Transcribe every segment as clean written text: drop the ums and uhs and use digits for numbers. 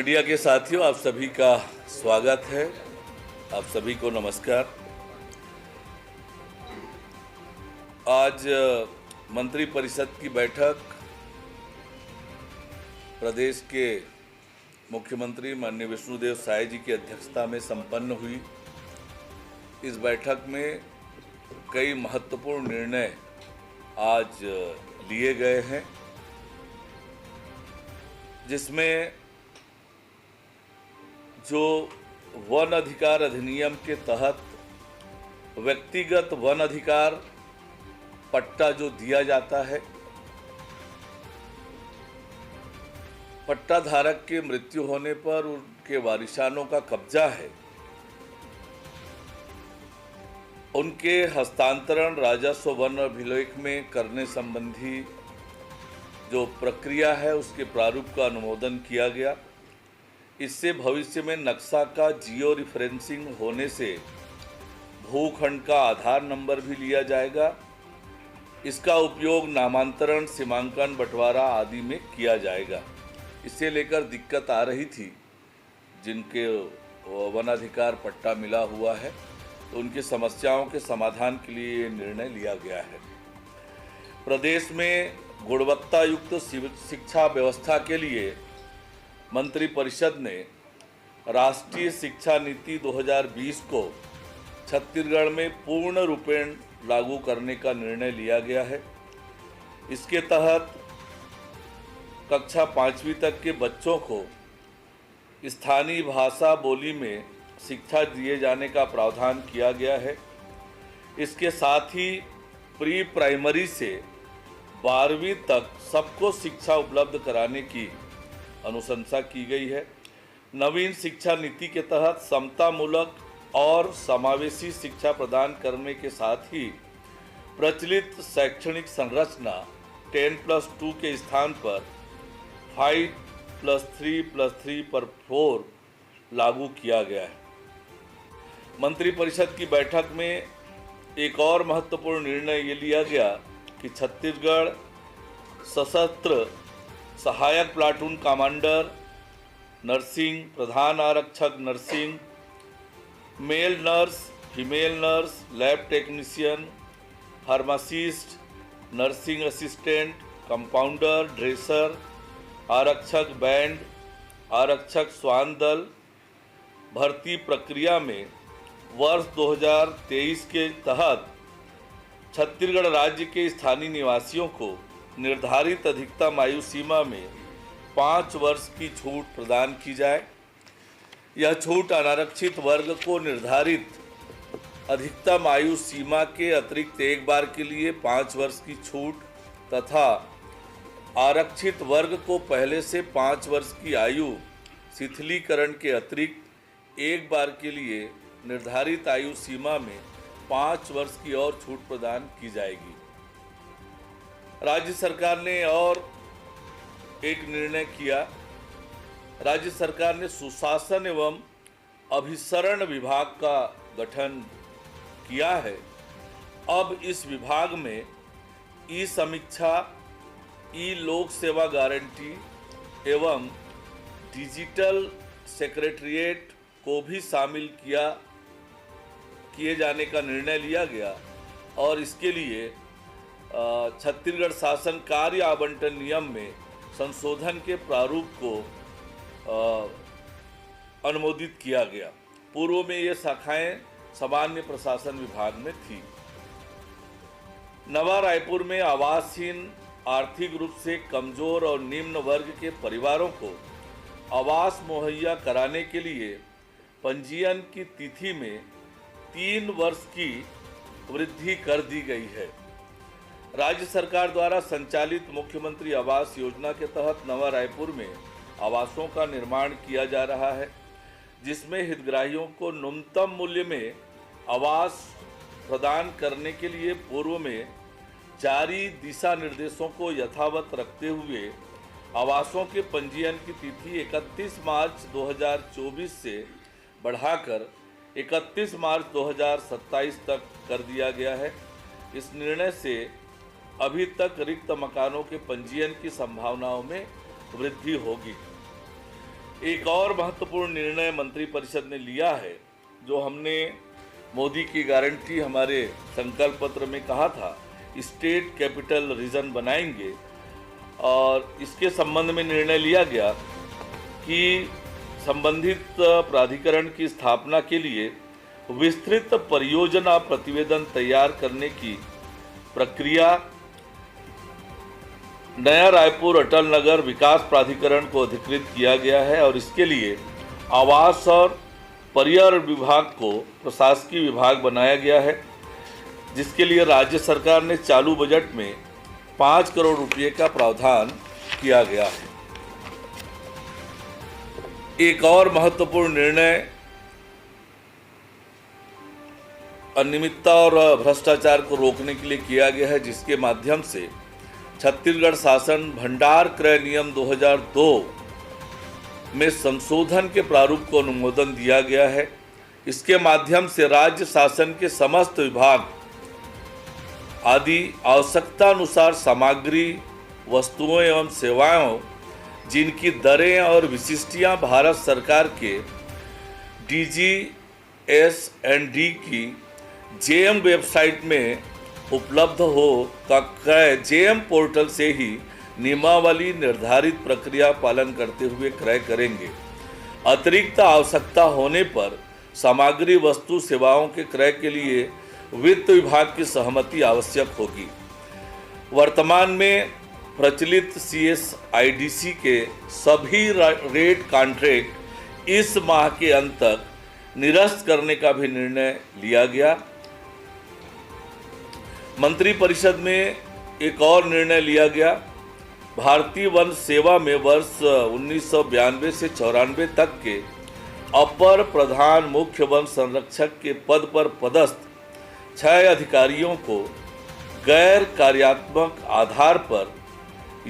Media के साथियों, आप सभी का स्वागत है। आप सभी को नमस्कार। आज मंत्री परिषद की बैठक प्रदेश के मुख्यमंत्री माननीय विष्णुदेव साय जी की अध्यक्षता में संपन्न हुई। इस बैठक में कई महत्वपूर्ण निर्णय आज लिए गए हैं, जिसमें जो वन अधिकार अधिनियम के तहत व्यक्तिगत वन अधिकार पट्टा जो दिया जाता है, पट्टा धारक के मृत्यु होने पर उनके वारिसानों का कब्जा है, उनके हस्तांतरण राजस्व वन अभिलेख में करने संबंधी जो प्रक्रिया है उसके प्रारूप का अनुमोदन किया गया। इससे भविष्य में नक्शा का जियो रिफरेंसिंग होने से भूखंड का आधार नंबर भी लिया जाएगा। इसका उपयोग नामांतरण, सीमांकन, बंटवारा आदि में किया जाएगा। इसे लेकर दिक्कत आ रही थी जिनके वनाधिकार पट्टा मिला हुआ है, तो उनकी समस्याओं के समाधान के लिए ये निर्णय लिया गया है। प्रदेश में गुणवत्ता युक्त शिक्षा व्यवस्था के लिए मंत्री परिषद ने राष्ट्रीय शिक्षा नीति 2020 को छत्तीसगढ़ में पूर्ण रूपेण लागू करने का निर्णय लिया गया है। इसके तहत कक्षा 5वीं तक के बच्चों को स्थानीय भाषा बोली में शिक्षा दिए जाने का प्रावधान किया गया है। इसके साथ ही प्री प्राइमरी से 12वीं तक सबको शिक्षा उपलब्ध कराने की अनुशंसा की गई है। नवीन शिक्षा नीति के तहत समतामूलक और समावेशी शिक्षा प्रदान करने के साथ ही प्रचलित शैक्षणिक संरचना 10+2 के स्थान पर 5+3+3 पर 4 लागू किया गया है। मंत्री परिषद की बैठक में एक और महत्वपूर्ण निर्णय ये लिया गया कि छत्तीसगढ़ सशस्त्र सहायक प्लाटून कमांडर नर्सिंग, प्रधान आरक्षक nursing, male nurse, female nurse, lab technician, pharmacist, nursing assistant, compounder, dresser, आरक्षक बैंड, आरक्षक श्वान दल भर्ती प्रक्रिया में वर्ष 2023 के तहत छत्तीसगढ़ राज्य के स्थानीय निवासियों को निर्धारित अधिकतम आयु सीमा में 5 वर्ष की छूट प्रदान की जाए। यह छूट अनारक्षित वर्ग को निर्धारित अधिकतम आयु सीमा के अतिरिक्त एक बार के लिए 5 वर्ष की छूट तथा आरक्षित वर्ग को पहले से 5 वर्ष की आयु शिथिलीकरण के अतिरिक्त एक बार के लिए निर्धारित आयु सीमा में 5 वर्ष की और छूट प्रदान की जाएगी। राज्य सरकार ने और एक निर्णय किया। राज्य सरकार ने सुशासन एवं अभिसरण विभाग का गठन किया है। अब इस विभाग में ई समीक्षा, ई लोक सेवा गारंटी एवं डिजिटल सेक्रेटरिएट को भी शामिल किए जाने का निर्णय लिया गया और इसके लिए छत्तीसगढ़ शासन कार्य आवंटन नियम में संशोधन के प्रारूप को अनुमोदित किया गया। पूर्व में ये शाखाएं सामान्य प्रशासन विभाग में थी। नवा रायपुर में आवासहीन, आर्थिक रूप से कमजोर और निम्न वर्ग के परिवारों को आवास मुहैया कराने के लिए पंजीयन की तिथि में 3 वर्ष की वृद्धि कर दी गई है। राज्य सरकार द्वारा संचालित मुख्यमंत्री आवास योजना के तहत नवा रायपुर में आवासों का निर्माण किया जा रहा है, जिसमें हितग्राहियों को न्यूनतम मूल्य में आवास प्रदान करने के लिए पूर्व में जारी दिशा निर्देशों को यथावत रखते हुए आवासों के पंजीयन की तिथि 31 मार्च 2024 से बढ़ाकर 31 मार्च 2027 तक कर दिया गया है। इस निर्णय से अभी तक रिक्त मकानों के पंजीयन की संभावनाओं में वृद्धि होगी। एक और महत्वपूर्ण निर्णय मंत्रिपरिषद ने लिया है, जो हमने मोदी की गारंटी हमारे संकल्प पत्र में कहा था, स्टेट कैपिटल रीजन बनाएंगे। और इसके संबंध में निर्णय लिया गया कि संबंधित प्राधिकरण की स्थापना के लिए विस्तृत परियोजना प्रतिवेदन तैयार करने की प्रक्रिया नया रायपुर अटल नगर विकास प्राधिकरण को अधिकृत किया गया है और इसके लिए आवास और पर्यावरण विभाग को प्रशासकीय विभाग बनाया गया है, जिसके लिए राज्य सरकार ने चालू बजट में 5 करोड़ रुपये का प्रावधान किया गया है। एक और महत्वपूर्ण निर्णय अनियमितता और भ्रष्टाचार को रोकने के लिए किया गया है, जिसके माध्यम से छत्तीसगढ़ शासन भंडार क्रय नियम 2002 में संशोधन के प्रारूप को अनुमोदन दिया गया है। इसके माध्यम से राज्य शासन के समस्त विभाग आदि आवश्यकतानुसार सामग्री, वस्तुओं एवं सेवाओं जिनकी दरें और विशिष्टियां भारत सरकार के DGS&D की JM वेबसाइट में उपलब्ध हो का क्रय JM पोर्टल से ही नियमावली निर्धारित प्रक्रिया पालन करते हुए क्रय करेंगे। अतिरिक्त आवश्यकता होने पर सामग्री, वस्तु, सेवाओं के क्रय के लिए वित्त विभाग की सहमति आवश्यक होगी। वर्तमान में प्रचलित CSIDC के सभी रेट कॉन्ट्रैक्ट इस माह के अंत तक निरस्त करने का भी निर्णय लिया गया। मंत्रिपरिषद में एक और निर्णय लिया गया। भारतीय वन सेवा में वर्ष 1992 से 94 तक के अपर प्रधान मुख्य वन संरक्षक के पद पर पदस्थ 6 अधिकारियों को गैर कार्यात्मक आधार पर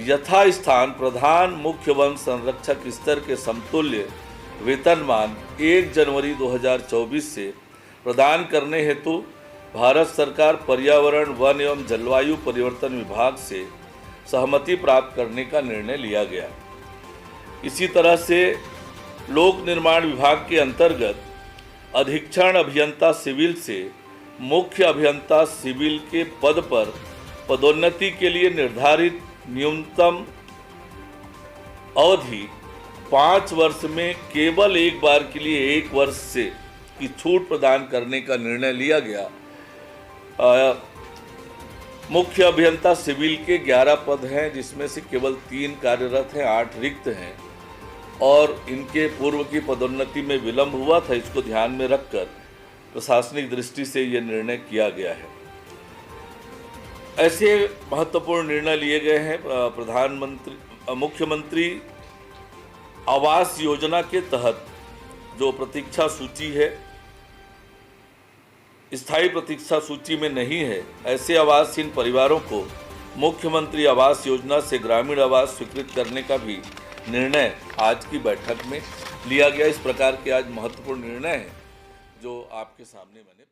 यथास्थान प्रधान मुख्य वन संरक्षक स्तर के समतुल्य वेतनमान 1 जनवरी 2024 से प्रदान करने हेतु भारत सरकार पर्यावरण, वन एवं जलवायु परिवर्तन विभाग से सहमति प्राप्त करने का निर्णय लिया गया। इसी तरह से लोक निर्माण विभाग के अंतर्गत अधीक्षण अभियंता सिविल से मुख्य अभियंता सिविल के पद पर पदोन्नति के लिए निर्धारित न्यूनतम अवधि 5 वर्ष में केवल एक बार के लिए 1 वर्ष से की छूट प्रदान करने का निर्णय लिया गया। मुख्य अभियंता सिविल के 11 पद हैं, जिसमें से केवल 3 कार्यरत हैं, 8 रिक्त हैं और इनके पूर्व की पदोन्नति में विलंब हुआ था। इसको ध्यान में रखकर प्रशासनिक दृष्टि से यह निर्णय किया गया है। ऐसे महत्वपूर्ण निर्णय लिए गए हैं। मुख्यमंत्री आवास योजना के तहत जो प्रतीक्षा सूची है, स्थायी प्रतीक्षा सूची में नहीं है, ऐसे आवासहीन परिवारों को मुख्यमंत्री आवास योजना से ग्रामीण आवास स्वीकृत करने का भी निर्णय आज की बैठक में लिया गया। इस प्रकार के आज महत्वपूर्ण निर्णय हैं जो आपके सामने मैंने